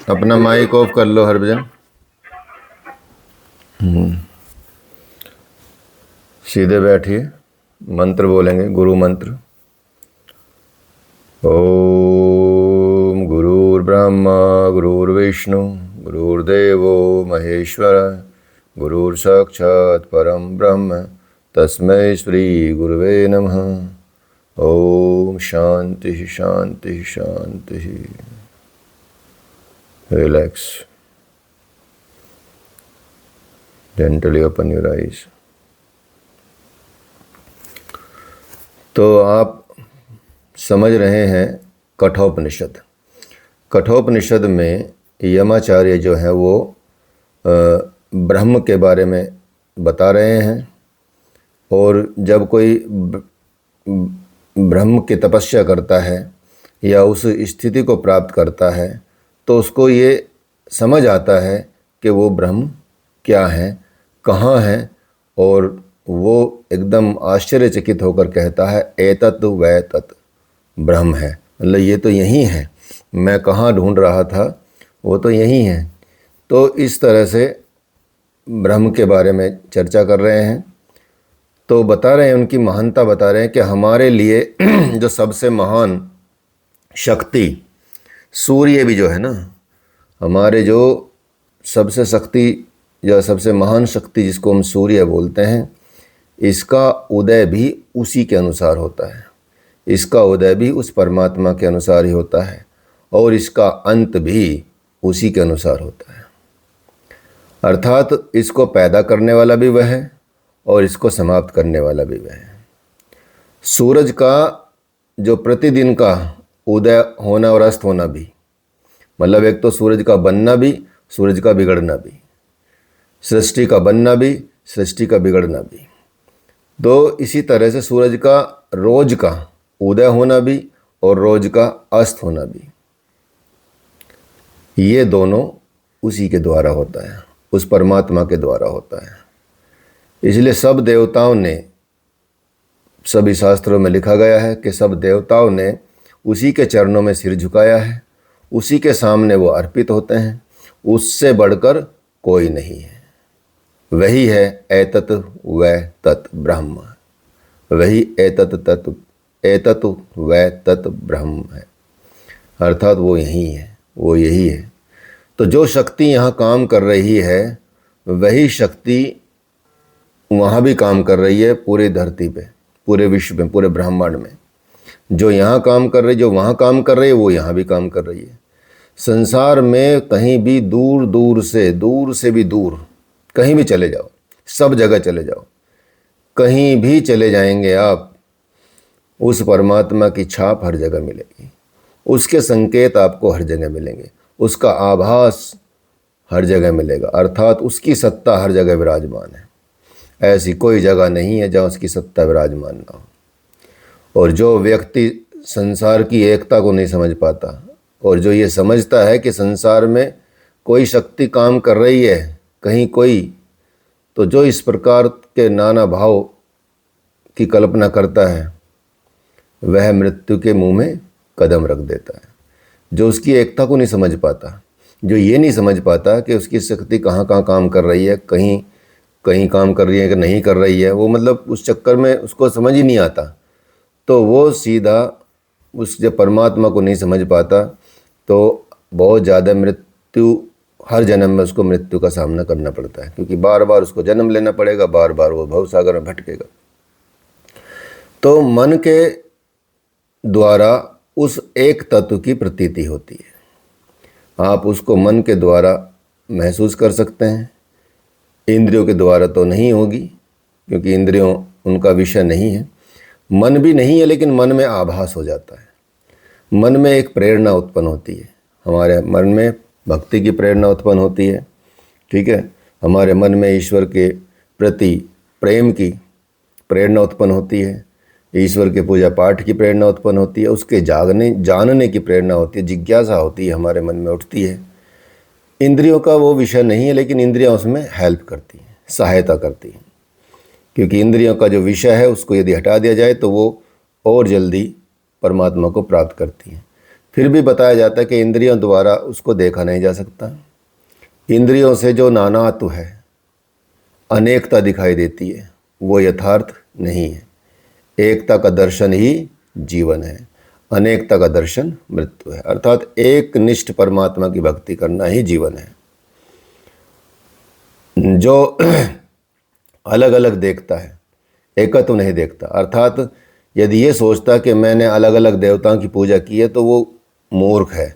अपना mic off कर लो हरभजन। सीधे बैठिए, मंत्र बोलेंगे, गुरु मंत्र। ओम गुरुर्ब्रह्मा गुरुर्विष्णु गुरुर्देवो महेश्वर गुरुर साक्षात् परम ब्रह्म तस्मै श्री गुरुवे नमः। ओम शांति शांति शांति। Relax, gently open your eyes. तो आप समझ रहे हैं कठोपनिषद। कठोपनिषद में यमाचार्य जो है वो ब्रह्म के बारे में बता रहे हैं, और जब कोई ब्रह्म की तपस्या करता है या उस स्थिति को प्राप्त करता है तो उसको ये समझ आता है कि वो ब्रह्म क्या है, कहाँ है, और वो एकदम आश्चर्यचकित होकर कहता है एतत् वै तत् ब्रह्म है। मतलब ये तो यही है, मैं कहाँ ढूंढ रहा था वो तो यही है। तो इस तरह से ब्रह्म के बारे में चर्चा कर रहे हैं। तो बता रहे हैं, उनकी महानता बता रहे हैं कि हमारे लिए जो सबसे महान शक्ति सूर्य भी जो है ना, हमारे जो सबसे शक्ति या सबसे महान शक्ति जिसको हम सूर्य बोलते हैं, इसका उदय भी उसी के अनुसार होता है। इसका उदय भी उस परमात्मा के अनुसार ही होता है, और इसका अंत भी उसी के अनुसार होता है। अर्थात इसको पैदा करने वाला भी वह है और इसको समाप्त करने वाला भी वह है। सूरज का जो प्रतिदिन का उदय होना और अस्त होना भी, मतलब एक तो सूरज का बनना भी, सूरज का बिगड़ना भी, सृष्टि का बनना भी, सृष्टि का बिगड़ना भी। तो इसी तरह से सूरज का रोज का उदय होना भी और रोज का अस्त होना भी, ये दोनों उसी के द्वारा होता है, उस परमात्मा के द्वारा होता है। इसलिए सब देवताओं ने, सभी शास्त्रों में लिखा गया है कि सब देवताओं ने उसी के चरणों में सिर झुकाया है, उसी के सामने वो अर्पित होते हैं, उससे बढ़कर कोई नहीं है। वही है एतत् वै तत् ब्रह्म, वही एतत् वै तत् ब्रह्म है। अर्थात वो यही है, वो यही है। तो जो शक्ति यहाँ काम कर रही है वही शक्ति वहाँ भी काम कर रही है, पूरी धरती पे, पूरे विश्व में, पूरे ब्रह्मांड में। जो यहाँ काम कर रही है, जो वहाँ काम कर रही है, वो यहाँ भी काम कर रही है। संसार में कहीं भी दूर से भी दूर कहीं भी चले जाओ, सब जगह चले जाओ, कहीं भी चले जाएंगे आप, उस परमात्मा की छाप हर जगह मिलेगी, उसके संकेत आपको हर जगह मिलेंगे, उसका आभास हर जगह मिलेगा। अर्थात उसकी सत्ता हर जगह विराजमान है। ऐसी कोई जगह नहीं है जहाँ उसकी सत्ता विराजमान ना हो। और जो व्यक्ति संसार की एकता को नहीं समझ पाता, और जो ये समझता है कि संसार में कोई शक्ति काम कर रही है कहीं कोई, तो जो इस प्रकार के नाना भाव की कल्पना करता है वह मृत्यु के मुंह में कदम रख देता है। जो उसकी एकता को नहीं समझ पाता, जो ये नहीं समझ पाता कि उसकी शक्ति कहाँ कहाँ काम कर रही है, कहीं कहीं काम कर रही है कि नहीं कर रही है, वो मतलब उस चक्कर में उसको समझ ही नहीं आता, तो वो सीधा उस जब परमात्मा को नहीं समझ पाता तो बहुत ज़्यादा मृत्यु, हर जन्म में उसको मृत्यु का सामना करना पड़ता है, क्योंकि बार बार उसको जन्म लेना पड़ेगा, बार बार वो भवसागर में भटकेगा। तो मन के द्वारा उस एक तत्व की प्रतीति होती है। आप उसको मन के द्वारा महसूस कर सकते हैं, इंद्रियों के द्वारा तो नहीं होगी, क्योंकि इंद्रियों उनका विषय नहीं है। मन भी नहीं है, लेकिन मन में आभास हो जाता है। मन में एक प्रेरणा उत्पन्न होती है, हमारे मन में भक्ति की प्रेरणा उत्पन्न होती है, ठीक है। हमारे मन में ईश्वर के प्रति प्रेम की प्रेरणा उत्पन्न होती है, ईश्वर के पूजा पाठ की प्रेरणा उत्पन्न होती है, उसके जानने की प्रेरणा होती है, जिज्ञासा होती है, हमारे मन में उठती है। इंद्रियों का वो विषय नहीं है, लेकिन इंद्रियां उसमें हेल्प करती हैं, सहायता करती हैं, क्योंकि इंद्रियों का जो विषय है उसको यदि हटा दिया जाए तो वो और जल्दी परमात्मा को प्राप्त करती हैं। फिर भी बताया जाता है कि इंद्रियों द्वारा उसको देखा नहीं जा सकता। इंद्रियों से जो नानात्व है, अनेकता दिखाई देती है, वो यथार्थ नहीं है। एकता का दर्शन ही जीवन है, अनेकता का दर्शन मृत्यु है। अर्थात एक निष्ठ परमात्मा की भक्ति करना ही जीवन है। जो अलग अलग देखता है, एकत्व नहीं देखता, अर्थात यदि ये सोचता कि मैंने अलग अलग देवताओं की पूजा की है तो वो मूर्ख है।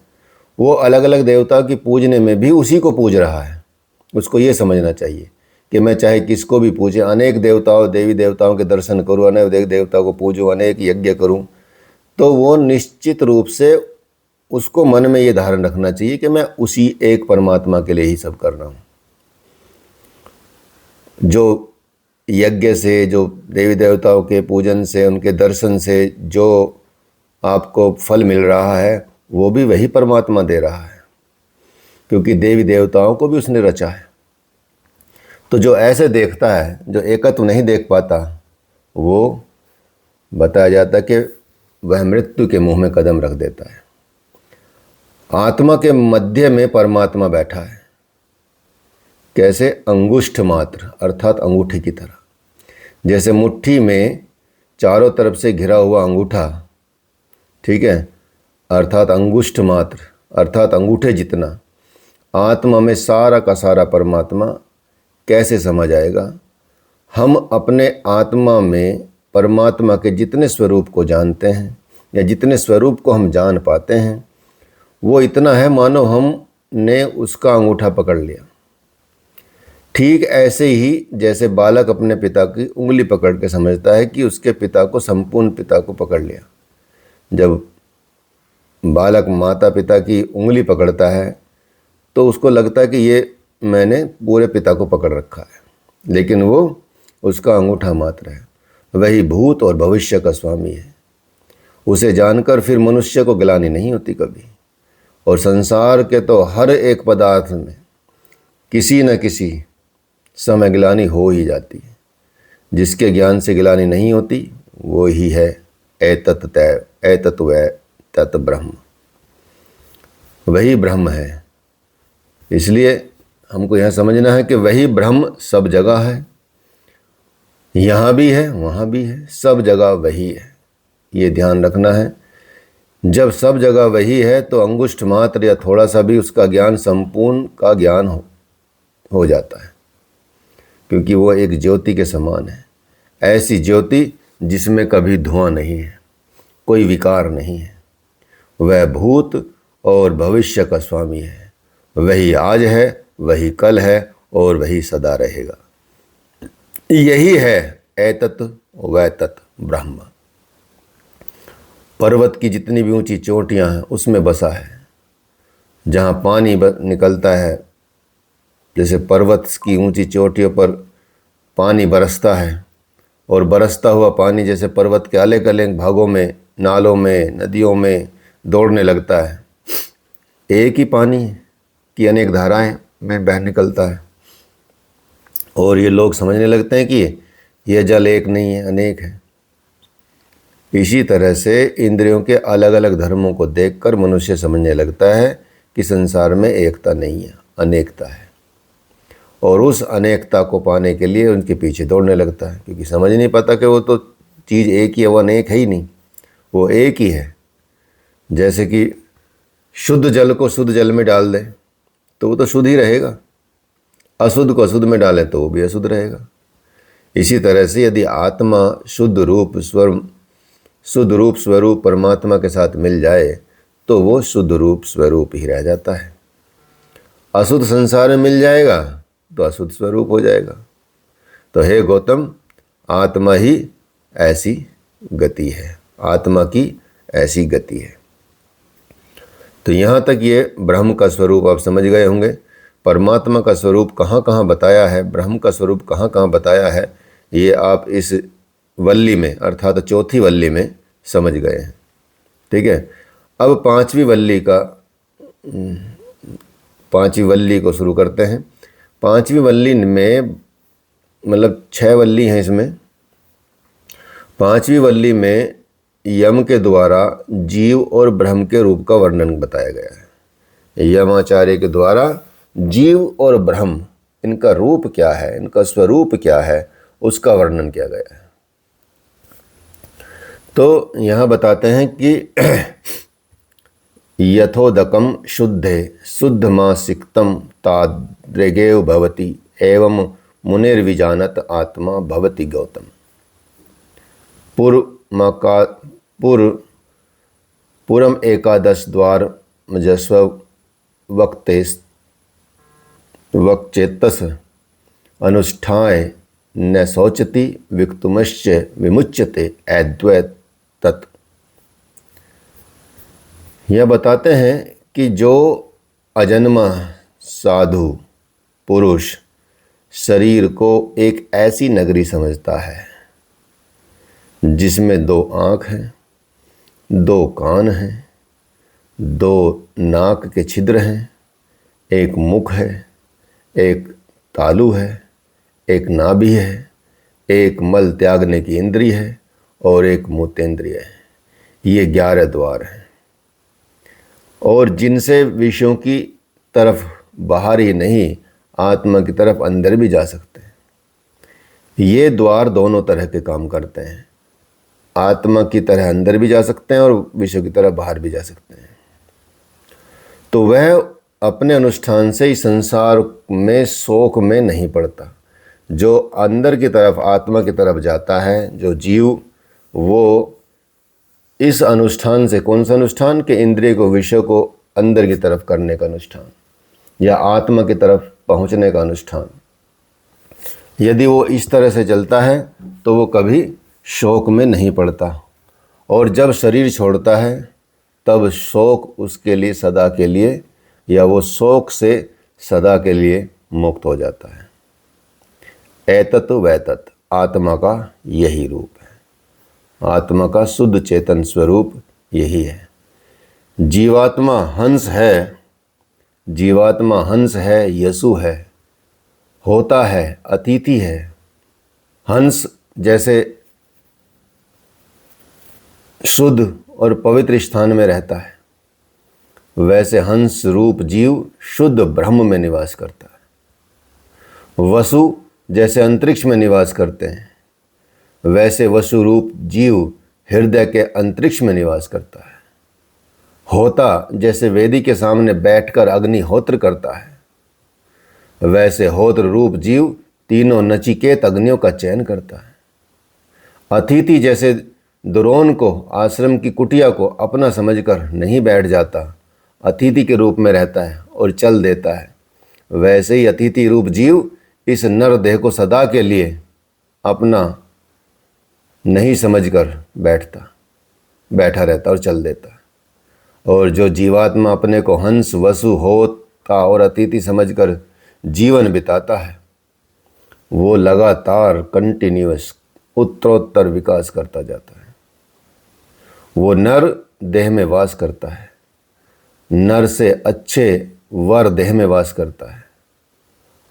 वो अलग अलग देवताओं की पूजने में भी उसी को पूज रहा है। उसको ये समझना चाहिए कि मैं चाहे किसको भी पूजे, अनेक देवताओं देवी देवताओं के दर्शन करूँ, अनेक देवताओं को पूजूँ, अनेक यज्ञ करूँ, तो वो निश्चित रूप से उसको मन में ये धारण रखना चाहिए कि मैं उसी एक परमात्मा के लिए ही सब कर रहा हूँ। जो यज्ञ से, जो देवी देवताओं के पूजन से, उनके दर्शन से जो आपको फल मिल रहा है, वो भी वही परमात्मा दे रहा है, क्योंकि देवी देवताओं को भी उसने रचा है। तो जो ऐसे देखता है, जो एकत्व नहीं देख पाता, वो बताया जाता है कि वह मृत्यु के मुंह में कदम रख देता है। आत्मा के मध्य में परमात्मा बैठा है। कैसे? अंगुष्ठ मात्र, अर्थात अंगूठे की तरह। जैसे मुट्ठी में चारों तरफ से घिरा हुआ अंगूठा, ठीक है, अर्थात अंगुष्ठ मात्र, अर्थात अंगूठे जितना। आत्मा में सारा का सारा परमात्मा कैसे समझ आएगा? हम अपने आत्मा में परमात्मा के जितने स्वरूप को जानते हैं, या जितने स्वरूप को हम जान पाते हैं, वो इतना है मानो हमने उसका अंगूठा पकड़ लिया। ठीक ऐसे ही जैसे बालक अपने पिता की उंगली पकड़ के समझता है कि उसके पिता को, संपूर्ण पिता को पकड़ लिया। जब बालक माता पिता की उंगली पकड़ता है तो उसको लगता है कि ये मैंने पूरे पिता को पकड़ रखा है, लेकिन वो उसका अंगूठा मात्र है। वही भूत और भविष्य का स्वामी है। उसे जानकर फिर मनुष्य को गिलानी नहीं होती कभी। और संसार के तो हर एक पदार्थ में किसी न किसी समय गिलानी हो ही जाती है। जिसके ज्ञान से गिलानी नहीं होती वो ही है एतत्व तत् ब्रह्म। वही ब्रह्म है। इसलिए हमको यह समझना है कि वही ब्रह्म सब जगह है, यहाँ भी है, वहाँ भी है, सब जगह वही है। ये ध्यान रखना है। जब सब जगह वही है तो अंगुष्ठ मात्र या थोड़ा सा भी उसका ज्ञान संपूर्ण का ज्ञान हो जाता है, क्योंकि वो एक ज्योति के समान है। ऐसी ज्योति जिसमें कभी धुआं नहीं है, कोई विकार नहीं है। वह भूत और भविष्य का स्वामी है। वही आज है, वही कल है और वही सदा रहेगा। यही है एतत् वैतत् ब्रह्म। पर्वत की जितनी भी ऊंची चोटियां हैं उसमें बसा है। जहाँ पानी निकलता है, जैसे पर्वत की ऊंची चोटियों पर पानी बरसता है, और बरसता हुआ पानी जैसे पर्वत के अलग अलग भागों में, नालों में, नदियों में दौड़ने लगता है। एक ही पानी की अनेक धाराएं में बह निकलता है, और ये लोग समझने लगते हैं कि यह जल एक नहीं है, अनेक है। इसी तरह से इंद्रियों के अलग अलग धर्मों को देखकर मनुष्य समझने लगता है कि संसार में एकता नहीं है, अनेकता है। और उस अनेकता को पाने के लिए उनके पीछे दौड़ने लगता है, क्योंकि समझ नहीं पाता कि वो तो चीज़ एक ही है, वो अनेक है ही नहीं, वो एक ही है। जैसे कि शुद्ध जल को शुद्ध जल में डाल दें तो वो तो शुद्ध ही रहेगा, अशुद्ध को अशुद्ध में डालें तो वो भी अशुद्ध रहेगा। इसी तरह से यदि आत्मा शुद्ध रूप स्वरूप परमात्मा के साथ मिल जाए तो वो शुद्ध रूप स्वरूप ही रह जाता है। अशुद्ध संसार में मिल जाएगा तो अशुद्ध स्वरूप हो जाएगा। तो हे गौतम, आत्मा ही ऐसी गति है, आत्मा की ऐसी गति है। तो यहाँ तक ये ब्रह्म का स्वरूप आप समझ गए होंगे। परमात्मा का स्वरूप कहाँ कहाँ बताया है, ब्रह्म का स्वरूप कहाँ कहाँ बताया है, ये आप इस वल्ली में, अर्थात चौथी वल्ली में समझ गए हैं। ठीक है। अब पांचवी वल्ली को शुरू करते हैं। पांचवी वल्ली में मतलब 6 वल्ली हैं इसमें। पांचवी वल्ली में यम के द्वारा जीव और ब्रह्म के रूप का वर्णन बताया गया है। यमाचार्य के द्वारा जीव और ब्रह्म, इनका रूप क्या है, इनका स्वरूप क्या है, उसका वर्णन किया गया है। तो यहाँ बताते हैं कि यथोदकम शुद्धे शुद्ध मासिकतम तादृगेव भवति एवं मुनिर्विजानत आत्मा भवति गौतम। पुरम एकादश द्वार मजस्व वक्चेतस अनुष्ठाय न शौचति विक्तुमश्च विमुच्यते अद्वैत तत्। यह बताते हैं कि जो अजन्मा साधु पुरुष शरीर को एक ऐसी नगरी समझता है जिसमें 2 आँख हैं, 2 कान हैं, 2 नाक के छिद्र हैं, एक मुख है, एक तालु है, एक नाभि है, एक मल त्यागने की इंद्रिय है और एक मूत्रेंद्रिय है। ये 11 द्वार हैं और जिनसे विषयों की तरफ बाहर ही नहीं, आत्मा की तरफ अंदर भी जा सकते हैं। ये द्वार दोनों तरह के काम करते हैं। आत्मा की तरह अंदर भी जा सकते हैं और विषयों की तरफ बाहर भी जा सकते हैं। तो वह अपने अनुष्ठान से ही संसार में शोक में नहीं पड़ता। जो अंदर की तरफ आत्मा की तरफ जाता है, जो जीव, वो इस अनुष्ठान से, कौन सा अनुष्ठान, के इंद्रिय को, विषय को अंदर की तरफ करने का अनुष्ठान या आत्मा की तरफ पहुंचने का अनुष्ठान, यदि वो इस तरह से चलता है तो वो कभी शोक में नहीं पड़ता। और जब शरीर छोड़ता है तब शोक उसके लिए सदा के लिए, या वो शोक से सदा के लिए मुक्त हो जाता है। एतत् वैतत्, आत्मा का यही रूप है। आत्मा का शुद्ध चेतन स्वरूप यही है। जीवात्मा हंस है, जीवात्मा हंस है, यसु है, होता है, अतिथि है। हंस जैसे शुद्ध और पवित्र स्थान में रहता है, वैसे हंस रूप जीव शुद्ध ब्रह्म में निवास करता है। वसु जैसे अंतरिक्ष में निवास करते हैं, वैसे वसु रूप जीव हृदय के अंतरिक्ष में निवास करता है। होता जैसे वेदी के सामने बैठकर अग्निहोत्र करता है, वैसे होत्र रूप जीव तीनों नचिकेत अग्नियों का चयन करता है। अतिथि जैसे द्रोण को, आश्रम की कुटिया को अपना समझकर नहीं बैठ जाता, अतिथि के रूप में रहता है और चल देता है, वैसे ही अतिथि रूप जीव इस नर देह को सदा के लिए अपना नहीं समझकर बैठा रहता और चल देता। और जो जीवात्मा अपने को हंस, वसु, होता और अतिथि समझकर जीवन बिताता है, वो लगातार कंटिन्यूअस उत्तरोत्तर विकास करता जाता है। वो नर देह में वास करता है, नर से अच्छे वर देह में वास करता है,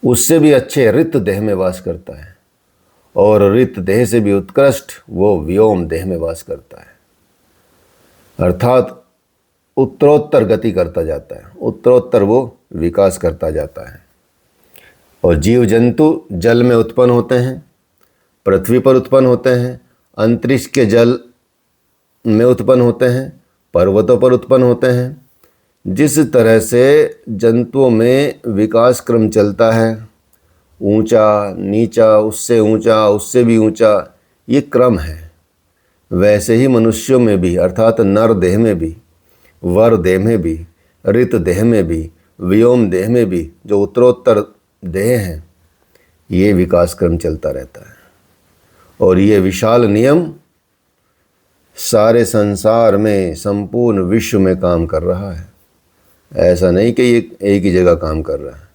उससे भी अच्छे ऋत देह में वास करता है, और ऋत देह से भी उत्कृष्ट वो व्योम देह में वास करता है। अर्थात उत्तरोत्तर गति करता जाता है, उत्तरोत्तर वो विकास करता जाता है। और जीव जंतु जल में उत्पन्न होते हैं, पृथ्वी पर उत्पन्न होते हैं, अंतरिक्ष के जल में उत्पन्न होते हैं, पर्वतों पर उत्पन्न होते हैं। जिस तरह से जंतुओं में विकास क्रम चलता है, ऊंचा नीचा, उससे ऊंचा, उससे भी ऊंचा, ये क्रम है, वैसे ही मनुष्यों में भी, अर्थात नर देह में भी, वर देह में भी, ऋत देह में भी, व्योम देह में भी जो उत्तरोत्तर देह हैं, ये विकास क्रम चलता रहता है। और ये विशाल नियम सारे संसार में, संपूर्ण विश्व में काम कर रहा है। ऐसा नहीं कि ये एक ही जगह काम कर रहा है।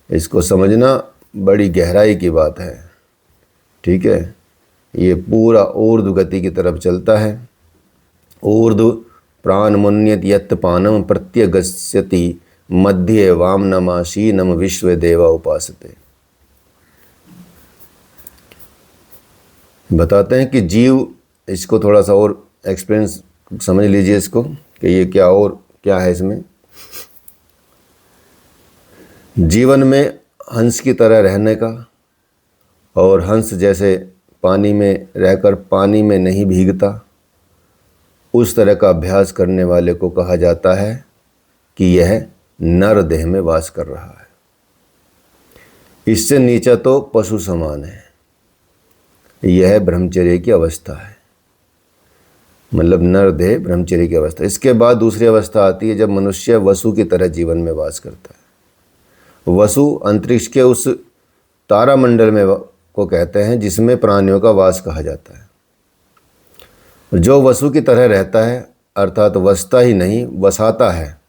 इसको समझना बड़ी गहराई की बात है, ठीक है। ये पूरा ऊर्ध्व गति की तरफ चलता है। ऊर्ध्व प्राण मुन्यत यत् पानम प्रत्यगस्यति मध्ये वामनमाशीनम विश्व देवा उपासते। बताते हैं कि जीव, इसको थोड़ा सा और एक्सपीरियंस समझ लीजिए इसको कि ये क्या और क्या है इसमें। जीवन में हंस की तरह रहने का और हंस जैसे पानी में रहकर पानी में नहीं भीगता, उस तरह का अभ्यास करने वाले को कहा जाता है कि यह नर देह में वास कर रहा है। इससे नीचा तो पशु समान है। यह ब्रह्मचर्य की अवस्था है, मतलब नर देह ब्रह्मचर्य की अवस्था। इसके बाद दूसरी अवस्था आती है जब मनुष्य वसु की तरह जीवन में वास करता है। वसु अंतरिक्ष के उस तारामंडल में को कहते हैं जिसमें प्राणियों का वास कहा जाता है। जो वसु की तरह रहता है, अर्थात वसता ही नहीं वसाता है,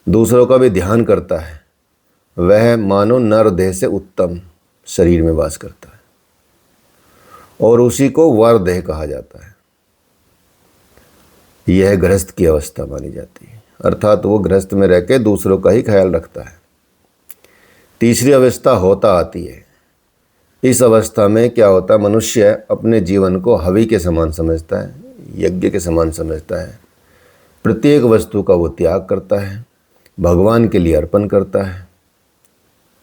दूसरों का भी ध्यान करता है, वह मानो नर देह से उत्तम शरीर में वास करता है और उसी को वर देह कहा जाता है। यह गृहस्थ की अवस्था मानी जाती है, अर्थात वो गृहस्थ में रह के दूसरों का ही ख्याल रखता है। तीसरी अवस्था होता आती है। इस अवस्था में क्या होता है, मनुष्य अपने जीवन को हवि के समान समझता है, यज्ञ के समान समझता है। प्रत्येक वस्तु का वो त्याग करता है, भगवान के लिए अर्पण करता है।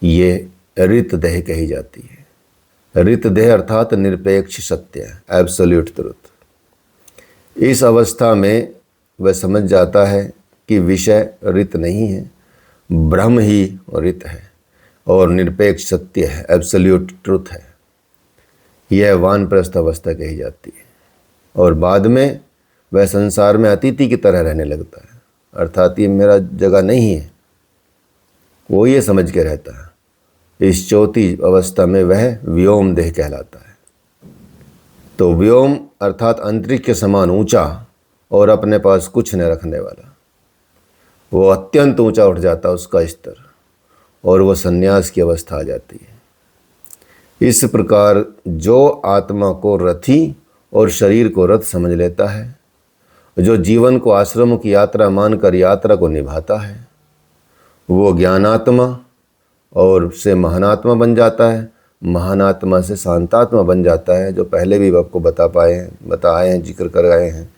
ये ऋत देह कही जाती है। ऋत देह अर्थात निरपेक्ष सत्य, एब्सोल्यूट ट्रुथ। इस अवस्था में वह समझ जाता है कि विषय ऋत नहीं है, ब्रह्म ही ऋत है और निरपेक्ष सत्य है, एब्सोल्यूट ट्रुथ है। यह वानप्रस्थ अवस्था कही जाती है। और बाद में वह संसार में अतिथि की तरह रहने लगता है, अर्थात ये मेरा जगह नहीं है, वो ये समझ के रहता है। इस चौथी अवस्था में वह व्योम देह कहलाता है। तो व्योम अर्थात अंतरिक्ष के समान ऊंचा और अपने पास कुछ न रखने वाला, वो अत्यंत ऊंचा उठ जाता है उसका स्तर, और वो संन्यास की अवस्था आ जाती है। इस प्रकार जो आत्मा को रथी और शरीर को रथ समझ लेता है, जो जीवन को आश्रम की यात्रा मानकर यात्रा को निभाता है, वो ज्ञानात्मा और से महानात्मा बन जाता है, महानात्मा से शांतात्मा बन जाता है, जो पहले भी आपको बताए हैं, जिक्र कर आए हैं।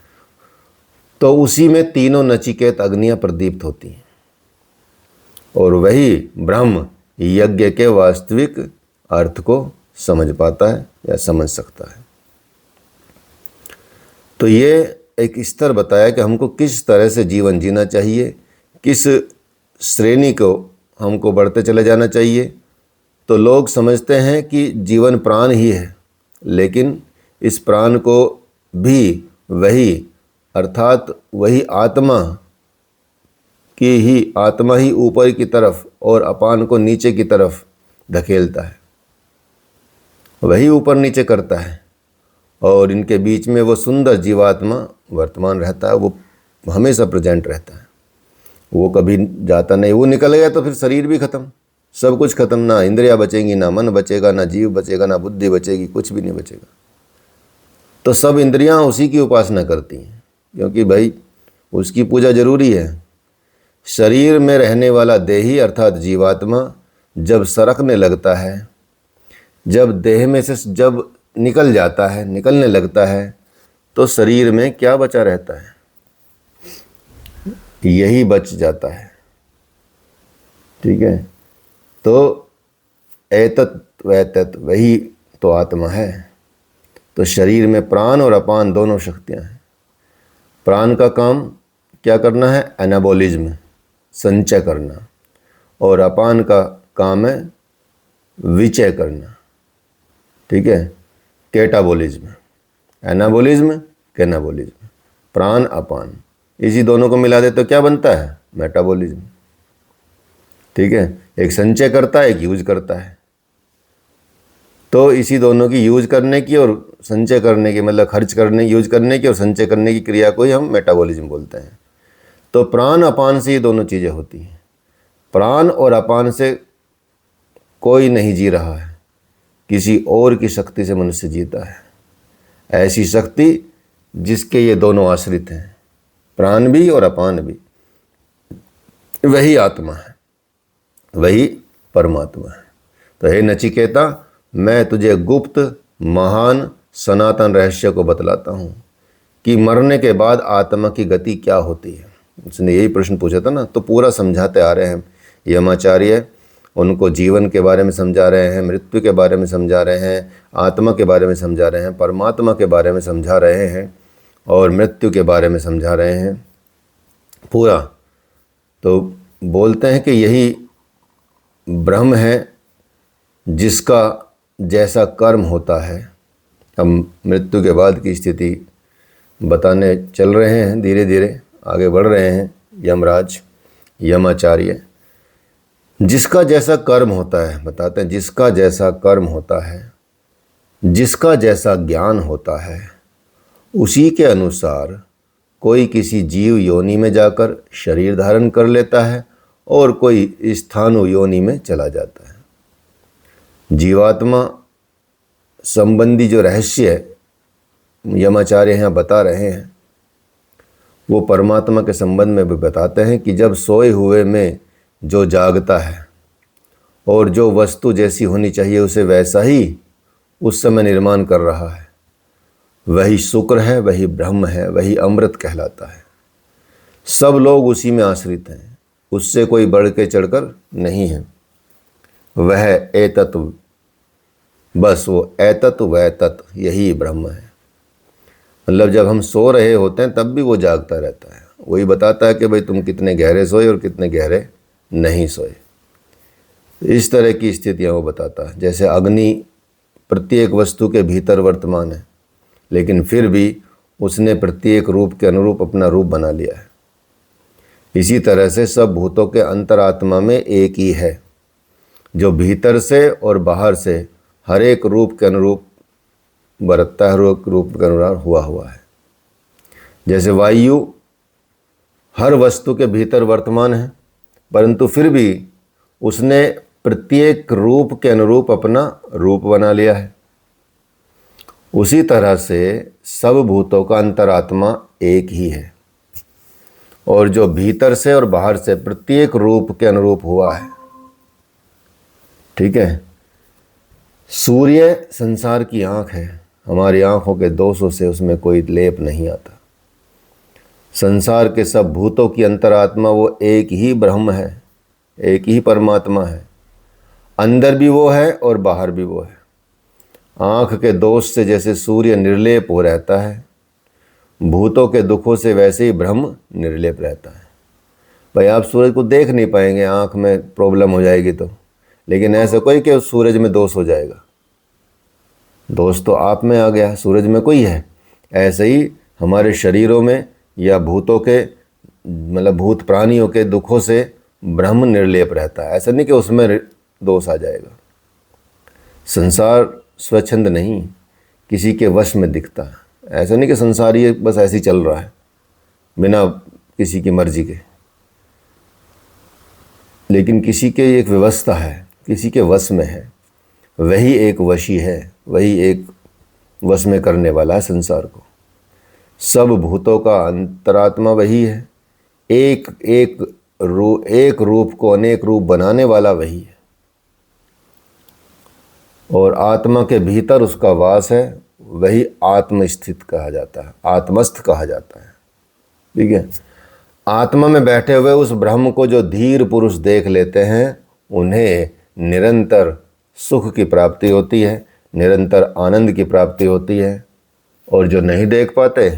तो उसी में तीनों नचिकेत अग्नियां प्रदीप्त होती हैं और वही ब्रह्म यज्ञ के वास्तविक अर्थ को समझ पाता है या समझ सकता है। तो ये एक स्तर बताया कि हमको किस तरह से जीवन जीना चाहिए, किस श्रेणी को हमको बढ़ते चले जाना चाहिए। तो लोग समझते हैं कि जीवन प्राण ही है, लेकिन इस प्राण को भी वही अर्थात वही आत्मा ही ऊपर की तरफ और अपान को नीचे की तरफ धकेलता है, वही ऊपर नीचे करता है। और इनके बीच में वो सुंदर जीवात्मा वर्तमान रहता है, वो हमेशा प्रेजेंट रहता है, वो कभी जाता नहीं। वो निकल गया तो फिर शरीर भी खत्म, सब कुछ खत्म, ना इंद्रियां बचेंगी, ना मन बचेगा, ना जीव बचेगा, ना बुद्धि बचेगी, कुछ भी नहीं बचेगा। तो सब इंद्रियां उसी की उपासना करती हैं, क्योंकि भाई उसकी पूजा जरूरी है। शरीर में रहने वाला देही अर्थात जीवात्मा जब सरकने लगता है, जब देह में से जब निकलने लगता है, तो शरीर में क्या बचा रहता है? यही बच जाता है। ठीक है, तो एतत् वैतत् वही तो आत्मा है। तो शरीर में प्राण और अपान दोनों शक्तियां हैं। प्राण का काम क्या करना है? एनाबॉलिज्म, संचय करना, और अपान का काम है विचय करना। ठीक है, कैटाबॉलिज्म, एनाबॉलिज्म, कैनाबॉलिज्म, प्राण अपान, इसी दोनों को मिला दे तो क्या बनता है? मेटाबॉलिज्म। ठीक है, एक संचय करता है, एक यूज करता है। तो इसी दोनों की यूज करने की और संचय करने की, मतलब खर्च करने, यूज करने की और संचय करने की क्रिया को ही हम मेटाबॉलिज्म बोलते हैं। तो प्राण अपान से ये दोनों चीज़ें होती हैं। प्राण और अपान से कोई नहीं जी रहा है, किसी और की शक्ति से मनुष्य जीता है। ऐसी शक्ति जिसके ये दोनों आश्रित हैं, प्राण भी और अपान भी, वही आत्मा है, वही परमात्मा है। तो हे नचिकेता, मैं तुझे गुप्त महान सनातन रहस्य को बतलाता हूँ कि मरने के बाद आत्मा की गति क्या होती है। उसने यही प्रश्न पूछा था ना, तो पूरा समझाते आ रहे हैं यमाचार्य। उनको जीवन के बारे में समझा रहे हैं, मृत्यु के बारे में समझा रहे हैं, आत्मा के बारे में समझा रहे हैं, परमात्मा के बारे में समझा रहे हैं और मृत्यु के बारे में समझा रहे हैं पूरा। तो बोलते हैं कि यही ब्रह्म है जिसका जैसा कर्म होता है। हम मृत्यु के बाद की स्थिति बताने चल रहे हैं, धीरे धीरे आगे बढ़ रहे हैं। यमराज यमाचार्य जिसका जैसा कर्म होता है बताते हैं, जिसका जैसा कर्म होता है, जिसका जैसा ज्ञान होता है, उसी के अनुसार कोई किसी जीव योनि में जाकर शरीर धारण कर लेता है और कोई स्थाणु योनि में चला जाता है। जीवात्मा संबंधी जो रहस्य यमाचार्य यहाँ बता रहे हैं वो परमात्मा के संबंध में भी बताते हैं कि जब सोए हुए में जो जागता है और जो वस्तु जैसी होनी चाहिए उसे वैसा ही उस समय निर्माण कर रहा है, वही शुक्र है, वही ब्रह्म है, वही अमृत कहलाता है। सब लोग उसी में आश्रित हैं, उससे कोई बढ़ के चढ़कर नहीं है। वह एतत्व, बस वो एतत्व वह तत्व यही ब्रह्म है। मतलब जब हम सो रहे होते हैं तब भी वो जागता रहता है, वही बताता है कि भाई तुम कितने गहरे सोए और कितने गहरे नहीं सोए। इस तरह की स्थितियाँ वो बताता है। जैसे अग्नि प्रत्येक वस्तु के भीतर वर्तमान है, लेकिन फिर भी उसने प्रत्येक रूप के अनुरूप अपना रूप बना लिया है। इसी तरह से सब भूतों के अंतरात्मा में एक ही है, जो भीतर से और बाहर से हर एक रूप के अनुरूप बरतता है, हर एक रूप के अनुसार हुआ है। जैसे वायु हर वस्तु के भीतर वर्तमान है, परंतु फिर भी उसने प्रत्येक रूप के अनुरूप अपना रूप बना लिया है। उसी तरह से सब भूतों का अंतरात्मा एक ही है और जो भीतर से और बाहर से प्रत्येक रूप के अनुरूप हुआ है। ठीक है। सूर्य संसार की आँख है, हमारी आँखों के दोषों से उसमें कोई लेप नहीं आता। संसार के सब भूतों की अंतरात्मा वो एक ही ब्रह्म है, एक ही परमात्मा है। अंदर भी वो है और बाहर भी वो है। आँख के दोष से जैसे सूर्य निर्लेप हो रहता है, भूतों के दुखों से वैसे ही ब्रह्म निर्लेप रहता है। भाई आप सूरज को देख नहीं पाएंगे, आँख में प्रॉब्लम हो जाएगी तो, लेकिन ऐसा कोई कि उस सूरज में दोष हो जाएगा। दोष तो आप में आ गया, सूरज में कोई है। ऐसे ही हमारे शरीरों में या भूतों के मतलब भूत प्राणियों के दुखों से ब्रह्म निर्लेप रहता है। ऐसा नहीं कि उसमें दोष आ जाएगा। संसार स्वच्छंद नहीं, किसी के वश में दिखता है। ऐसा नहीं कि संसार ये बस ऐसे ही चल रहा है बिना किसी की मर्जी के, लेकिन किसी के एक व्यवस्था है, किसी के वश में है। वही एक वशी है, वही एक वश में करने वाला है संसार को। सब भूतों का अंतरात्मा वही है। एक रूप को अनेक रूप बनाने वाला वही है और आत्मा के भीतर उसका वास है। वही आत्मस्थित कहा जाता है, आत्मस्थ कहा जाता है। ठीक है। आत्मा में बैठे हुए उस ब्रह्म को जो धीर पुरुष देख लेते हैं, उन्हें निरंतर सुख की प्राप्ति होती है, निरंतर आनंद की प्राप्ति होती है। और जो नहीं देख पाते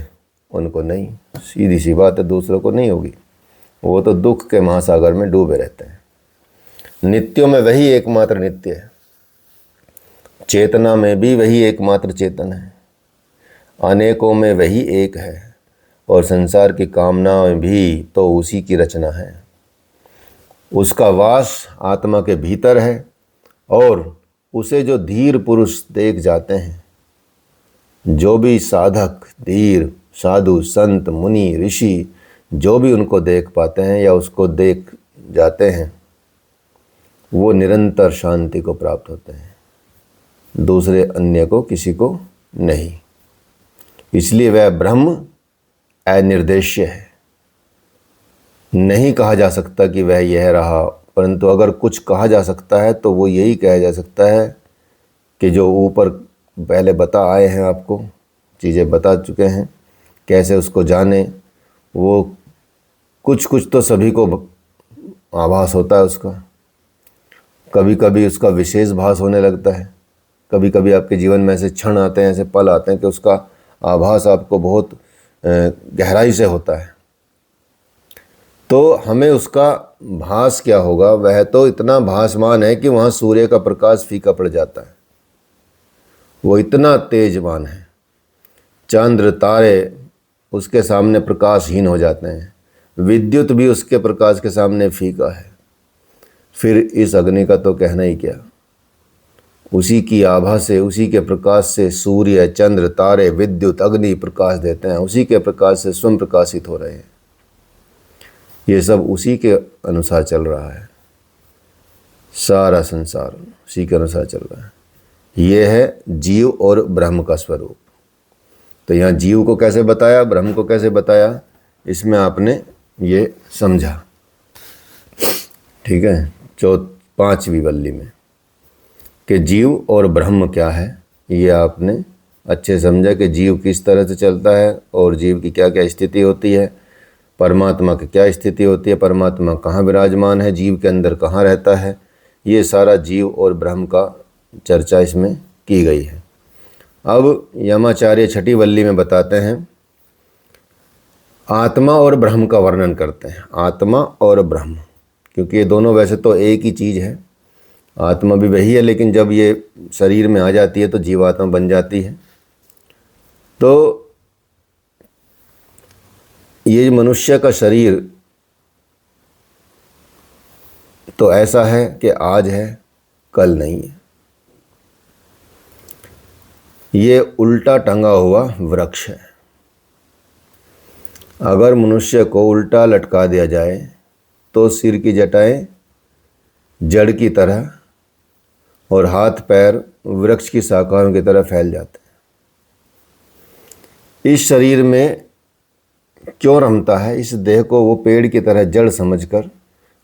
उनको नहीं, सीधी सी बात है, दूसरों को नहीं होगी। वो तो दुख के महासागर में डूबे रहते हैं। नित्यों में वही एकमात्र नित्य है, चेतना में भी वही एकमात्र चेतन है, अनेकों में वही एक है और संसार की कामनाएं भी तो उसी की रचना है। उसका वास आत्मा के भीतर है और उसे जो धीर पुरुष देख जाते हैं, जो भी साधक धीर साधु संत मुनि ऋषि जो भी उनको देख पाते हैं या उसको देख जाते हैं, वो निरंतर शांति को प्राप्त होते हैं, दूसरे अन्य को किसी को नहीं। इसलिए वह ब्रह्म अनिर्देश्य है। नहीं कहा जा सकता कि वह यह रहा, परंतु अगर कुछ कहा जा सकता है तो वो यही कहा जा सकता है कि जो ऊपर पहले बता आए हैं, आपको चीज़ें बता चुके हैं कैसे उसको जाने, वो कुछ कुछ तो सभी को आभास होता है उसका। कभी कभी उसका विशेष भास होने लगता है, कभी कभी आपके जीवन में ऐसे क्षण आते हैं, ऐसे पल आते हैं कि उसका आभास आपको बहुत गहराई से होता है। तो हमें उसका भास क्या होगा, वह तो इतना भासमान है कि वहाँ सूर्य का प्रकाश फीका पड़ जाता है, वो इतना तेजवान है। चंद्र तारे उसके सामने प्रकाशहीन हो जाते हैं, विद्युत भी उसके प्रकाश के सामने फीका है। फिर इस अग्नि का तो कहना ही क्या। उसी की आभा से, उसी के प्रकाश से सूर्य, चंद्र, तारे, विद्युत, अग्नि प्रकाश देते हैं, उसी के प्रकाश से स्वयं प्रकाशित हो रहे हैं। ये सब उसी के अनुसार चल रहा है, सारा संसार उसी के अनुसार चल रहा है। ये है जीव और ब्रह्म का स्वरूप। तो यहाँ जीव को कैसे बताया, ब्रह्म को कैसे बताया, इसमें आपने ये समझा। ठीक है, 5वीं वल्ली में कि जीव और ब्रह्म क्या है, ये आपने अच्छे समझा कि जीव किस तरह से चलता है और जीव की क्या क्या स्थिति होती है, परमात्मा की क्या स्थिति होती है, परमात्मा कहाँ विराजमान है, जीव के अंदर कहाँ रहता है। ये सारा जीव और ब्रह्म का चर्चा इसमें की गई है। अब यमाचार्य 6ठी वल्ली में बताते हैं, आत्मा और ब्रह्म का वर्णन करते हैं। आत्मा और ब्रह्म, क्योंकि ये दोनों वैसे तो एक ही चीज़ है, आत्मा भी वही है, लेकिन जब ये शरीर में आ जाती है तो जीवात्मा बन जाती है। तो ये मनुष्य का शरीर तो ऐसा है कि आज है कल नहीं है। ये उल्टा टंगा हुआ वृक्ष है। अगर मनुष्य को उल्टा लटका दिया जाए तो सिर की जटाएं जड़ की तरह और हाथ पैर वृक्ष की शाखाओं की तरह फैल जाते हैं। इस शरीर में क्यों रमता है, इस देह को वो पेड़ की तरह जड़ समझकर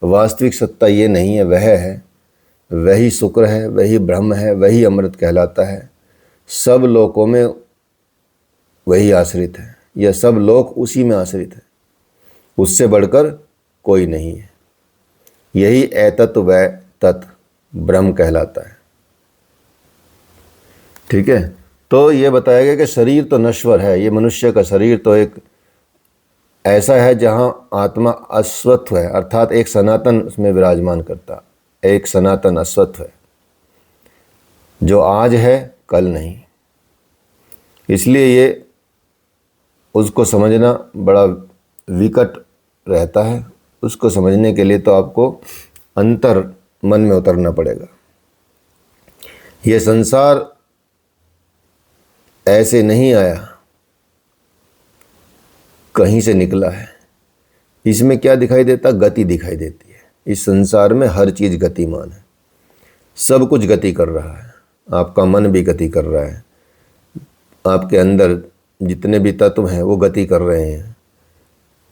वास्तविक सत्ता ये नहीं है, वह है, वही शुक्र है, वही ब्रह्म है, वही अमृत कहलाता है। सब लोकों में वही आश्रित है, यह सब लोक उसी में आश्रित है, उससे बढ़कर कोई नहीं है। यही एतत् व तत् ब्रह्म कहलाता है। ठीक है, तो ये बताया गया कि शरीर तो नश्वर है, ये मनुष्य का शरीर तो एक ऐसा है जहाँ आत्मा अश्वत्थ है, अर्थात एक सनातन उसमें विराजमान करता, एक सनातन अश्वत्थ है जो आज है कल नहीं। इसलिए ये उसको समझना बड़ा विकट रहता है। उसको समझने के लिए तो आपको अंतर मन में उतरना पड़ेगा। ये संसार ऐसे नहीं आया, कहीं से निकला है। इसमें क्या दिखाई देता, गति दिखाई देती है। इस संसार में हर चीज़ गतिमान है, सब कुछ गति कर रहा है। आपका मन भी गति कर रहा है, आपके अंदर जितने भी तत्व हैं वो गति कर रहे हैं,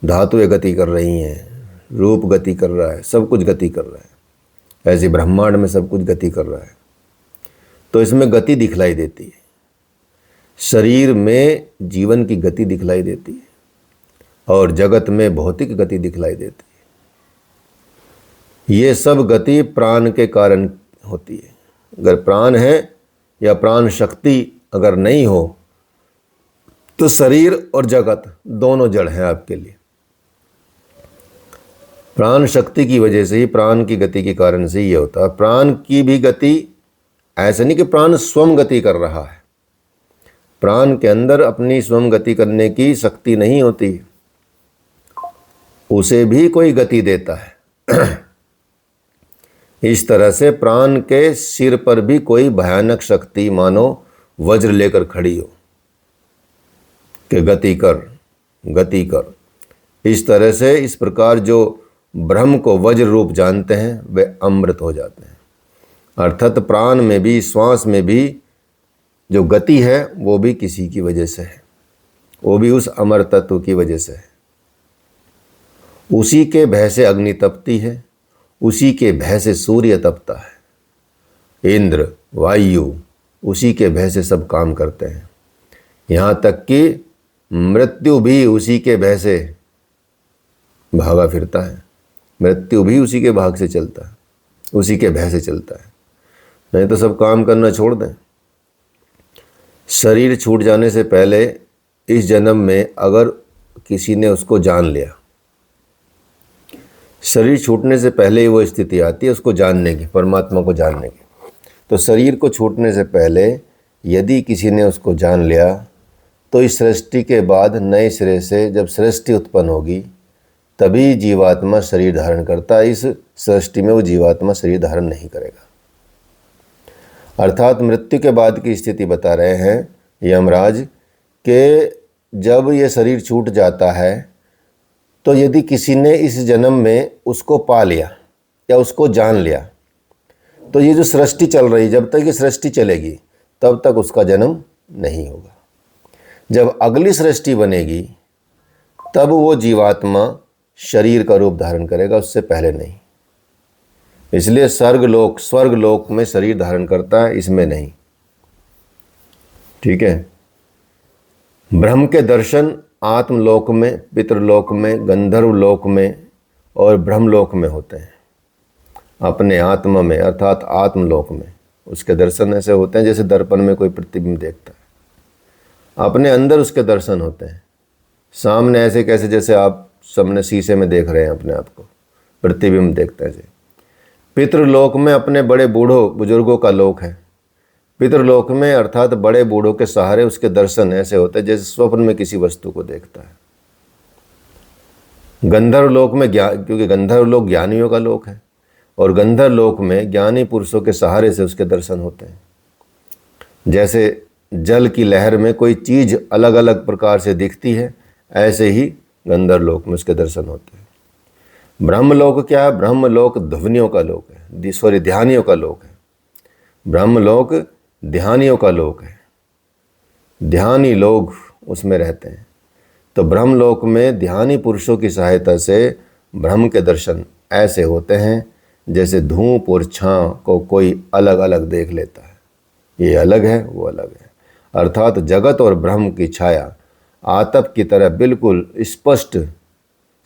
धातुएं गति कर रही हैं, रूप गति कर रहा है, सब कुछ गति कर रहा है। ऐसे ब्रह्मांड में सब कुछ गति कर रहा है। तो इसमें गति दिखलाई देती है, शरीर में जीवन की गति दिखलाई देती है और जगत में भौतिक गति दिखलाई देती है। ये सब गति प्राण के कारण होती है। अगर प्राण है या प्राण शक्ति अगर नहीं हो तो शरीर और जगत दोनों जड़ हैं आपके लिए। प्राण शक्ति की वजह से ही, प्राण की गति के कारण से ये होता है। प्राण की भी गति ऐसा नहीं कि प्राण स्वयं गति कर रहा है, प्राण के अंदर अपनी स्वयं गति करने की शक्ति नहीं होती, उसे भी कोई गति देता है। इस तरह से प्राण के सिर पर भी कोई भयानक शक्ति मानो वज्र लेकर खड़ी हो कि गति कर, गति कर। इस तरह से, इस प्रकार जो ब्रह्म को वज्र रूप जानते हैं वे अमृत हो जाते हैं। अर्थात प्राण में भी, श्वास में भी जो गति है वो भी किसी की वजह से है, वो भी उस अमर तत्व की वजह से है। उसी के भय से अग्नि तपती है, उसी के भय से सूर्य तपता है, इंद्र, वायु, उसी के भय से सब काम करते हैं। यहाँ तक कि मृत्यु भी उसी के भय से भागा फिरता है, मृत्यु भी उसी के भाग से चलता है, उसी के भय से चलता है। नहीं तो सब काम करना छोड़ दें। शरीर छूट जाने से पहले इस जन्म में अगर किसी ने उसको जान लिया, शरीर छूटने से पहले ही वो स्थिति आती है उसको जानने की, परमात्मा को जानने की। तो शरीर को छूटने से पहले यदि किसी ने उसको जान लिया तो इस सृष्टि के बाद नए सिरे से जब सृष्टि उत्पन्न होगी तभी जीवात्मा शरीर धारण करता है। इस सृष्टि में वो जीवात्मा शरीर धारण नहीं करेगा। अर्थात मृत्यु के बाद की स्थिति बता रहे हैं यमराज कि जब ये शरीर छूट जाता है तो यदि किसी ने इस जन्म में उसको पा लिया या उसको जान लिया तो ये जो सृष्टि चल रही, जब तक ये सृष्टि चलेगी तब तक उसका जन्म नहीं होगा। जब अगली सृष्टि बनेगी तब वो जीवात्मा शरीर का रूप धारण करेगा, उससे पहले नहीं। इसलिए स्वर्गलोक में शरीर धारण करता है, इसमें नहीं। ठीक है। ब्रह्म के दर्शन आत्मलोक में, पितृलोक में, गंधर्व लोक में और ब्रह्मलोक में होते हैं। अपने आत्मा में अर्थात आत्मलोक में उसके दर्शन ऐसे होते हैं जैसे दर्पण में कोई प्रतिबिंब देखता है। अपने अंदर उसके दर्शन होते हैं, सामने ऐसे कैसे जैसे आप सामने शीशे में देख रहे हैं अपने आप को, प्रतिबिंब देखते हैं। पितृलोक में अपने बड़े बूढ़ों बुजुर्गों का लोक है। पितृलोक में अर्थात बड़े बूढ़ों के सहारे उसके दर्शन ऐसे होते हैं जैसे स्वप्न में किसी वस्तु को देखता है। गंधर्व लोक में क्योंकि गंधर्व लोक ज्ञानियों का लोक है और गंधर्व लोक में ज्ञानी पुरुषों के सहारे से उसके दर्शन होते हैं। जैसे जल की लहर में कोई चीज अलग अलग प्रकार से दिखती है, ऐसे ही गंधर्व लोक में उसके दर्शन होते हैं। ब्रह्मलोक क्या है? ब्रह्मलोक ध्वनियों का लोक है, ध्यानियों का लोक है। ब्रह्मलोक ध्यानियों का लोक है, ध्यानी लोग उसमें रहते हैं। तो ब्रह्मलोक में ध्यानी पुरुषों की सहायता से ब्रह्म के दर्शन ऐसे होते हैं जैसे धूप और छांव को कोई अलग अलग देख लेता है, ये अलग है वो अलग है। अर्थात जगत और ब्रह्म की छाया आतप की तरह बिल्कुल स्पष्ट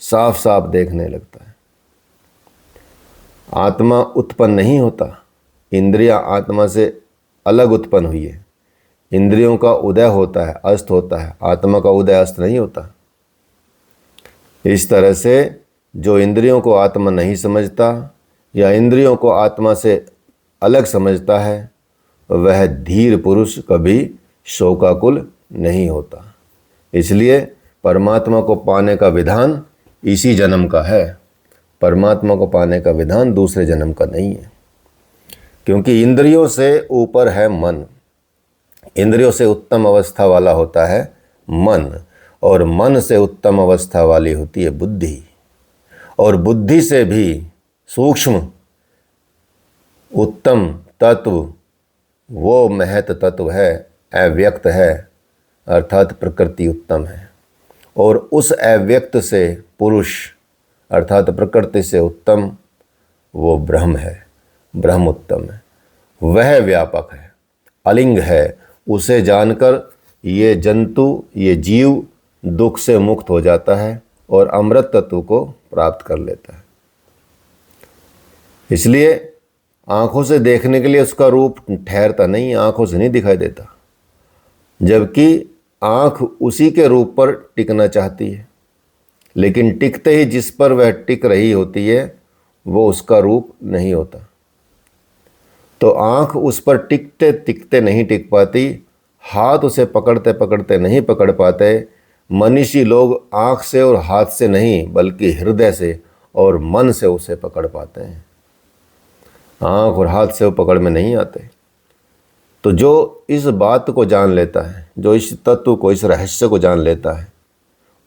साफ साफ देखने लगता है। आत्मा उत्पन्न नहीं होता, इंद्रियां आत्मा से अलग उत्पन्न हुई है। इंद्रियों का उदय होता है, अस्त होता है, आत्मा का उदय अस्त नहीं होता। इस तरह से जो इंद्रियों को आत्मा नहीं समझता या इंद्रियों को आत्मा से अलग समझता है वह धीर पुरुष कभी शोकाकुल नहीं होता। इसलिए परमात्मा को पाने का विधान इसी जन्म का है, परमात्मा को पाने का विधान दूसरे जन्म का नहीं है। क्योंकि इंद्रियों से ऊपर है मन, इंद्रियों से उत्तम अवस्था वाला होता है मन, और मन से उत्तम अवस्था वाली होती है बुद्धि, और बुद्धि से भी सूक्ष्म उत्तम तत्व वो महत तत्व है, अव्यक्त है, अर्थात प्रकृति उत्तम है। और उस अव्यक्त से पुरुष अर्थात प्रकृति से उत्तम वो ब्रह्म है, ब्रह्म उत्तम है, वह व्यापक है, अलिंग है। उसे जानकर ये जंतु, ये जीव दुख से मुक्त हो जाता है और अमृत तत्व को प्राप्त कर लेता है। इसलिए आंखों से देखने के लिए उसका रूप ठहरता नहीं, आंखों से नहीं दिखाई देता, जबकि आंख उसी के रूप पर टिकना चाहती है, लेकिन टिकते ही जिस पर वह टिक रही होती है वो उसका रूप नहीं होता। तो आंख उस पर टिकते टिकते नहीं टिक पाती, हाथ उसे पकड़ते पकड़ते नहीं पकड़ पाते। मनीषी लोग आंख से और हाथ से नहीं बल्कि हृदय से और मन से उसे पकड़ पाते हैं, आंख और हाथ से वो पकड़ में नहीं आते। तो जो इस बात को जान लेता है, जो इस तत्व को, इस रहस्य को जान लेता है,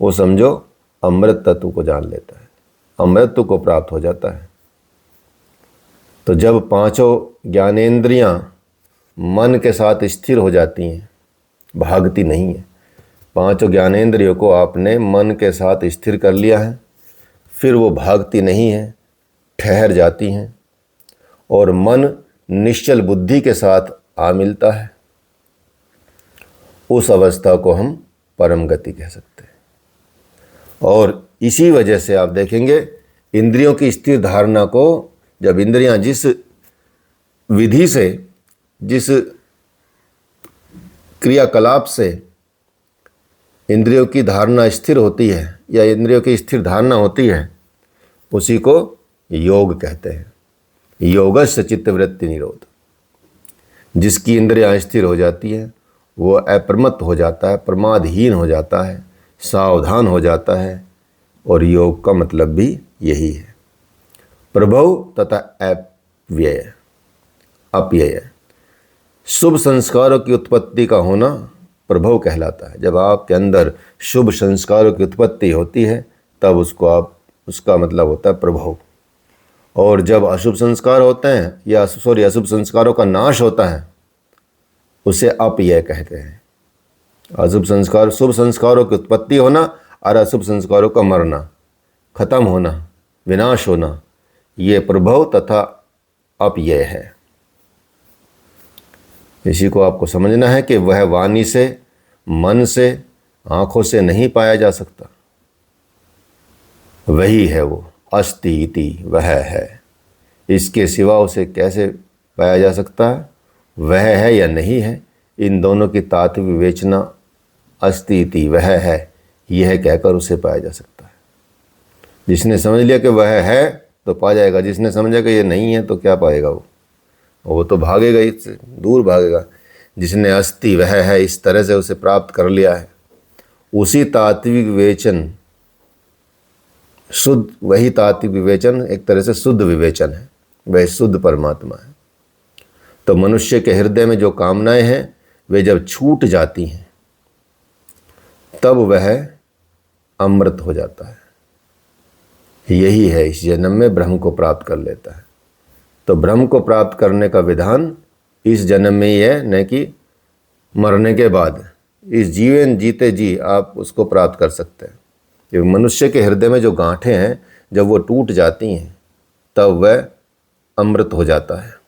वो समझो अमृत तत्व को जान लेता है, अमृत को प्राप्त हो जाता है। तो जब पांचों ज्ञानेंद्रियां मन के साथ स्थिर हो जाती हैं, भागती नहीं है, पांचों ज्ञानेंद्रियों को आपने मन के साथ स्थिर कर लिया है, फिर वो भागती नहीं है, ठहर जाती हैं और मन निश्चल बुद्धि के साथ आ मिलता है। उस अवस्था को हम परम गति कह सकते हैं। और इसी वजह से आप देखेंगे इंद्रियों की स्थिर धारणा को, जब इंद्रियां जिस विधि से, जिस क्रियाकलाप से इंद्रियों की धारणा स्थिर होती है या इंद्रियों की स्थिर धारणा होती है, उसी को योग कहते हैं। योगस्य चित्तवृत्ति निरोध। जिसकी इंद्रियां स्थिर हो जाती हैं वो अप्रमत्त हो जाता है, प्रमादहीन हो जाता है, सावधान हो जाता है। और योग का मतलब भी यही है, प्रभव तथा अपव्यय, अपव्यय। शुभ संस्कारों की उत्पत्ति का होना प्रभव कहलाता है। जब आपके अंदर शुभ संस्कारों की उत्पत्ति होती है तब उसका मतलब होता है प्रभव। और जब अशुभ संस्कार होते हैं या अशुभ संस्कारों का नाश होता है उसे अपव्यय कहते हैं। अशुभ संस्कार, शुभ संस्कारों की उत्पत्ति होना और अशुभ संस्कारों का मरना, खत्म होना, विनाश होना, ये प्रभव तथा अपव्यय है। इसी को आपको समझना है कि वह वाणी से, मन से, आंखों से नहीं पाया जा सकता। वही है वो, अस्ति इति, वह है। इसके सिवा उसे कैसे पाया जा सकता है? वह है या नहीं है, इन दोनों की तात्विक विवेचना अस्ति इति, वह है, यह कहकर उसे पाया जा सकता है। जिसने समझ लिया कि वह है तो पा जाएगा, जिसने समझा कि ये नहीं है तो क्या पाएगा? वो तो भागेगा, इससे दूर भागेगा। जिसने अस्ति, वह है, इस तरह से उसे प्राप्त कर लिया है, उसी तात्विक विवेचन शुद्ध, वही तात्विक विवेचन एक तरह से शुद्ध विवेचन है, वह शुद्ध परमात्मा है। तो मनुष्य के हृदय में जो कामनाएं हैं वे जब छूट जाती हैं तब वह अमृत हो जाता है। यही है, इस जन्म में ब्रह्म को प्राप्त कर लेता है। तो ब्रह्म को प्राप्त करने का विधान इस जन्म में ही है, न कि मरने के बाद। इस जीवन जीते जी आप उसको प्राप्त कर सकते हैं। ये मनुष्य के हृदय में जो गांठें हैं जब वो टूट जाती हैं तब वह अमृत हो जाता है।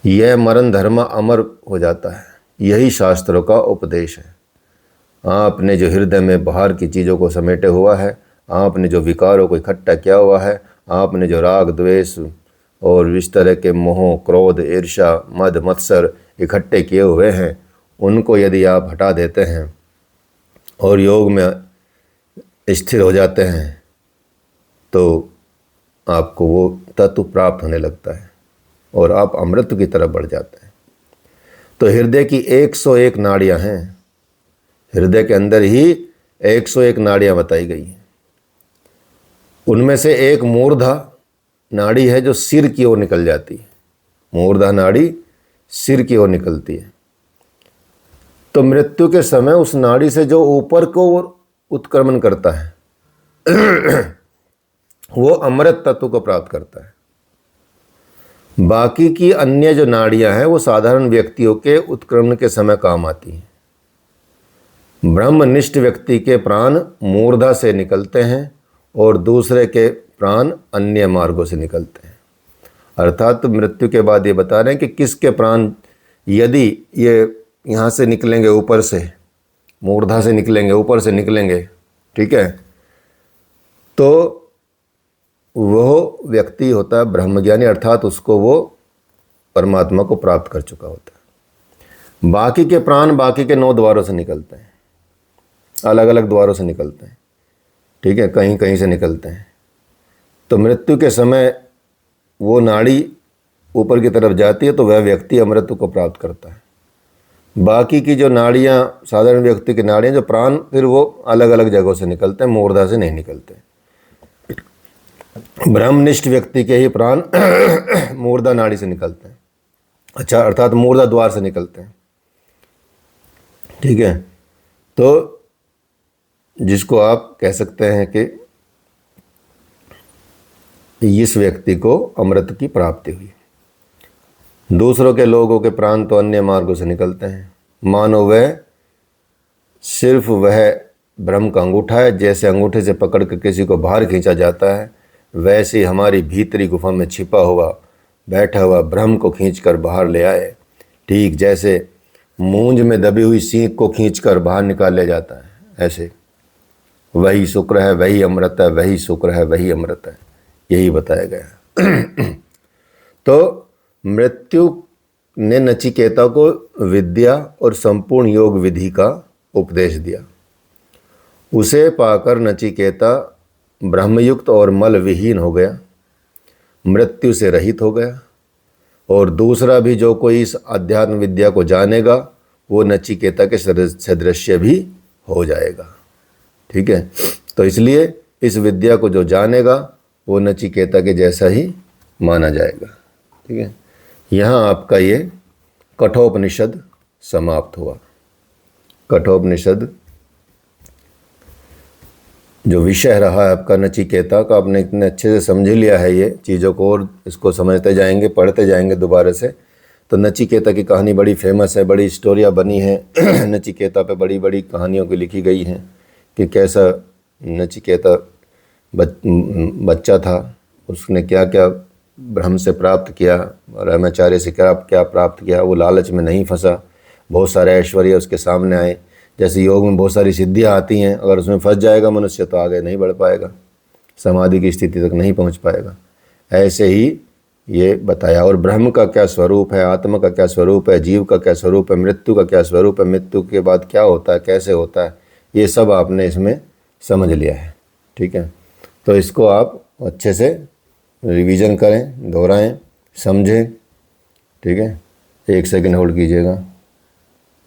यह मरण धर्म अमर हो जाता है। यही शास्त्रों का उपदेश है। आपने जो हृदय में बाहर की चीज़ों को समेटे हुआ है, आपने जो विकारों को इकट्ठा किया हुआ है, आपने जो राग द्वेष और इस तरह के मोह, क्रोध, ईर्ष्या, मद, मत्सर इकट्ठे किए हुए हैं, उनको यदि आप हटा देते हैं और योग में स्थिर हो जाते हैं तो आपको वो तत्व प्राप्त होने लगता है और आप अमृत की तरफ बढ़ जाते हैं। तो हृदय की 101 नाड़ियाँ हैं। हृदय के अंदर ही 101 नाड़ियाँ बताई गई हैं। उनमें से एक मूर्धा नाड़ी है जो सिर की ओर निकल जाती है। मूर्धा नाड़ी सिर की ओर निकलती है। तो मृत्यु के समय उस नाड़ी से जो ऊपर को उत्क्रमण करता है वो अमृत तत्व को प्राप्त करता है। बाकी की अन्य जो नाड़ियां हैं वो साधारण व्यक्तियों के उत्क्रमण के समय काम आती हैं। ब्रह्मनिष्ठ व्यक्ति के प्राण मूर्धा से निकलते हैं और दूसरे के प्राण अन्य मार्गों से निकलते हैं। अर्थात मृत्यु के बाद ये बता रहे हैं कि किसके प्राण यदि ये यहाँ से निकलेंगे, ऊपर से, मूर्धा से निकलेंगे, ऊपर से निकलेंगे, ठीक है, तो वह व्यक्ति होता है ब्रह्मज्ञानी, अर्थात उसको वो परमात्मा को प्राप्त कर चुका होता है। बाकी के प्राण बाकी के 9 द्वारों से निकलते हैं, अलग अलग द्वारों से निकलते हैं, ठीक है, कहीं कहीं से निकलते हैं। तो मृत्यु के समय वो नाड़ी ऊपर की तरफ जाती है तो वह व्यक्ति अमृत को प्राप्त करता है। बाकी की जो नाड़ियाँ, साधारण व्यक्ति की नाड़ियाँ, जो प्राण, फिर वो अलग अलग जगहों से निकलते हैं, मूर्धा से नहीं निकलते। ब्रह्मनिष्ठ व्यक्ति के ही प्राण मूर्धा नाड़ी से निकलते हैं, अच्छा, अर्थात मूर्धा द्वार से निकलते हैं, ठीक है। तो जिसको आप कह सकते हैं कि इस व्यक्ति को अमृत की प्राप्ति हुई। दूसरों के लोगों के प्राण तो अन्य मार्गों से निकलते हैं। मानो वह सिर्फ वह ब्रह्म का अंगूठा है। जैसे अंगूठे से पकड़ कर किसी को बाहर खींचा जाता है, वैसे ही हमारी भीतरी गुफा में छिपा हुआ, बैठा हुआ ब्रह्म को खींचकर बाहर ले आए। ठीक जैसे मूंज में दबी हुई सींग को खींचकर बाहर निकाल लिया जाता है, ऐसे वही शुक्र है, वही अमृत है, वही शुक्र है, वही अमृत है, यही बताया गया। तो मृत्यु ने नचिकेता को विद्या और संपूर्ण योग विधि का उपदेश दिया। उसे पाकर नचिकेता ब्रह्मयुक्त और मल विहीन हो गया, मृत्यु से रहित हो गया। और दूसरा भी जो कोई इस अध्यात्म विद्या को जानेगा वो नचिकेता के सदृश्य भी हो जाएगा। ठीक है, तो इसलिए इस विद्या को जो जानेगा वो नचिकेता के जैसा ही माना जाएगा। ठीक है, यहाँ आपका ये कठोपनिषद समाप्त हुआ। कठोपनिषद जो विषय रहा है आपका नचिकेता का, आपने इतने अच्छे से समझ लिया है ये चीज़ों को, और इसको समझते जाएंगे, पढ़ते जाएंगे दोबारा से। तो नचिकेता की कहानी बड़ी फेमस है, बड़ी स्टोरियाँ बनी हैं नचिकेता पे बड़ी बड़ी कहानियों की लिखी गई हैं कि कैसा नचिकेता बच्चा था, उसने क्या क्या ब्रह्म से प्राप्त किया और ब्रह्मचार्य से क्या क्या प्राप्त किया। वो लालच में नहीं फंसा, बहुत सारे ऐश्वर्य उसके सामने आए। जैसे योग में बहुत सारी सिद्धियां आती हैं, अगर उसमें फंस जाएगा मनुष्य तो आगे नहीं बढ़ पाएगा, समाधि की स्थिति तक नहीं पहुंच पाएगा। ऐसे ही ये बताया। और ब्रह्म का क्या स्वरूप है, आत्मा का क्या स्वरूप है, जीव का क्या स्वरूप है, मृत्यु का क्या स्वरूप है, मृत्यु के बाद क्या होता है, कैसे होता है, ये सब आपने इसमें समझ लिया है। ठीक है, तो इसको आप अच्छे से रिवीजन करें, दोहराएं, समझें। ठीक है, 1 सेकंड होल्ड कीजिएगा।